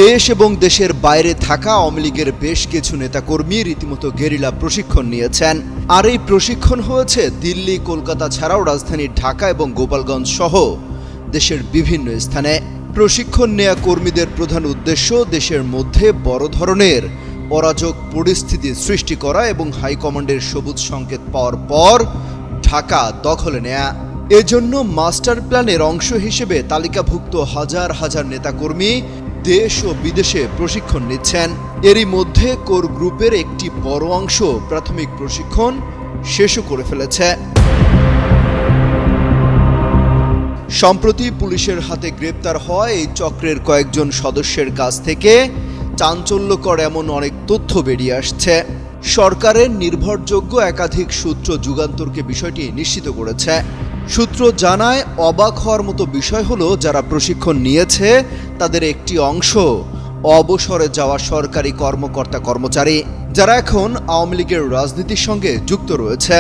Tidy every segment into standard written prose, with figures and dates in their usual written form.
দেশ এবং দেশের বাইরে থাকা আওয়ামী লীগের বেশ কিছু নেতাকর্মী রীতিমতো গেরিলা প্রশিক্ষণ নিয়েছেন। আর এই প্রশিক্ষণ হয়েছে দিল্লি, কলকাতা ছাড়াও রাজধানী ঢাকা এবং গোপালগঞ্জ সহ দেশের বিভিন্ন স্থানে। প্রশিক্ষণ নেয়া কর্মীদের প্রধান উদ্দেশ্য দেশের মধ্যে বড় ধরনের অরাজক পরিস্থিতি সৃষ্টি করা এবং হাইকমান্ডের সবুজ সংকেত পাওয়ার পর ঢাকা দখলে নেয়া। এজন্য মাস্টার প্ল্যানের অংশ হিসেবে তালিকাভুক্ত হাজার হাজার নেতাকর্মী দেশ ও বিদেশে প্রশিক্ষণ নিচ্ছেন। এরই মধ্যে কোর গ্রুপের একটি বড় অংশ প্রাথমিক প্রশিক্ষণ শেষও করে ফেলেছে। সম্প্রতি পুলিশের হাতে গ্রেপ্তার হওয়া এই চক্রের কয়েকজন সদস্যের কাছ থেকে চাঞ্চল্যকর এমন অনেক তথ্য বেরিয়ে আসছে। সরকারের নির্ভরযোগ্য একাধিক সূত্র যুগান্তরকে বিষয়টি নিশ্চিত করেছে। সূত্র জানায়, অবাক হওয়ার মতো বিষয় হলো, যারা প্রশিক্ষণ নিয়েছে তাদের একটি অংশ অবসরে যাওয়া সরকারি কর্মকর্তা কর্মচারী, যারা এখন আওয়ামী লীগের রাজনীতির সঙ্গে যুক্ত রয়েছে।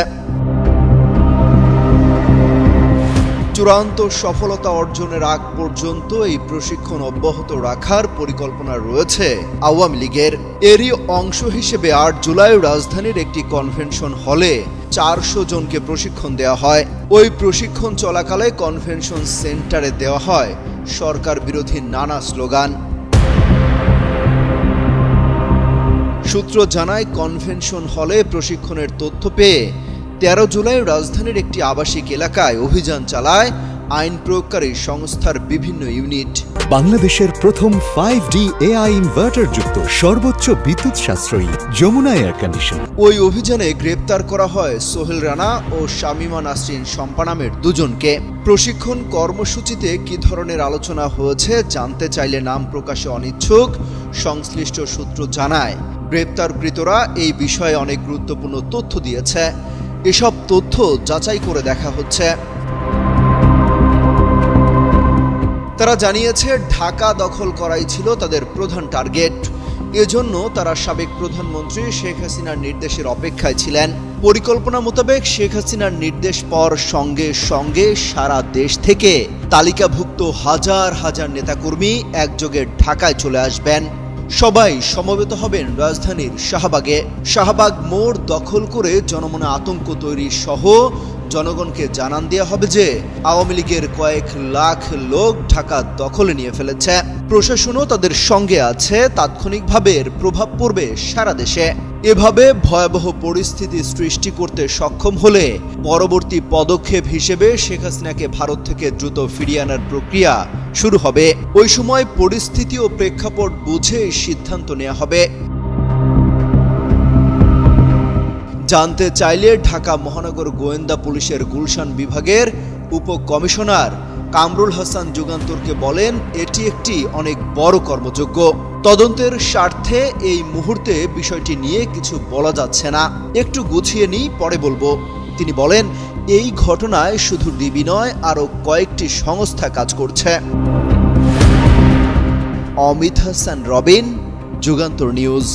চূড়ান্ত সফলতা অর্জনের আগ পর্যন্ত এই প্রশিক্ষণ অব্যাহত রাখার পরিকল্পনা রয়েছে আওয়ামী লীগের। এরই অংশ হিসেবে ৮ জুলাই রাজধানীর একটি কনভেনশন হলে ৪০০ জনকে প্রশিক্ষণ দেওয়া হয়। ওই প্রশিক্ষণ চলাকালে কনভেনশন সেন্টারে দেওয়া হয় সরকার বিরোধী নানা স্লোগান। সূত্র জানায়, কনভেনশন হলে প্রশিক্ষণের তথ্য পেয়ে ১৩ জুলাই রাজধানীর একটি আবাসিক এলাকায় অভিযান চালায় আইন প্রয়োগকারী সংস্থার বিভিন্ন ইউনিট। বাংলাদেশের প্রথম 5D AI ইনভার্টার যুক্ত সর্বোচ্চ বিদ্যুৎ সাশ্রয়ী যমুনা এয়ার কন্ডিশন। ওই অভিযানে গ্রেপ্তার করা হয় সোহেল রানা ও শামিমা নাসরিন শম্পা নামের দুজনকে। প্রশিক্ষণ কর্মসূচিতে কি ধরনের আলোচনা হয়েছে জানতে চাইলে নাম প্রকাশে অনিচ্ছুক সংশ্লিষ্ট সূত্র জানায়, গ্রেপ্তারকৃতরা এই বিষয়ে অনেক গুরুত্বপূর্ণ তথ্য দিয়েছে। এসব তথ্য যাচাই করে দেখা হচ্ছে। তারা জানিয়েছে, ঢাকা দখল করাই ছিল তাদের প্রধান টার্গেট। এজন্য তারা সাবেক প্রধানমন্ত্রী শেখ হাসিনার নির্দেশের অপেক্ষায় ছিলেন। পরিকল্পনা মোতাবেক শেখ হাসিনার নির্দেশ পাওয়ার সঙ্গে সঙ্গে সারা দেশ থেকে তালিকাভুক্ত হাজার হাজার নেতাকর্মী একযোগে ঢাকায় চলে আসবেন। সবাই সমবেত হবেন রাজধানীর শাহবাগে। শাহবাগ মোড় দখল করে জনমনে আতঙ্ক তৈরি সহ জনগণকে জানান দেওয়া হবে যে আওয়ামী লীগের কয়েক লাখ লোক ঢাকা দখলে নিয়ে ফেলেছে। প্রশাসনও তাদের সঙ্গে আছে। তাৎক্ষণিকভাবে এর প্রভাব পড়বে সারা দেশে। এভাবে ভয়াবহ পরিস্থিতি সৃষ্টি করতে সক্ষম হলে পরবর্তী পদক্ষেপ হিসেবে শেখ হাসিনাকে ভারত থেকে দ্রুত ফিরিয়ে আনার প্রক্রিয়া শুরু হবে। ওই সময় পরিস্থিতি ও প্রেক্ষাপট বুঝে সিদ্ধান্ত নেওয়া হবে। জানতে চাইলে ঢাকা মহানগর গোয়েন্দা পুলিশের গুলশান বিভাগের উপকমিশনার কামরুল হাসান যুগান্তরকে বলেন, এটি একটি অনেক বড় কর্মযজ্ঞ। তদন্তের স্বার্থে এই মুহূর্তে বিষয়টি নিয়ে কিছু বলা যাচ্ছে না, একটু গুছিয়ে নিই, পরে বলবো। তিনি বলেন, এই ঘটনায় শুধু ডিবি নয়, আরও কয়েকটি সংস্থা কাজ করছে। অমিত হাসান রবিন, যুগান্তর নিউজ।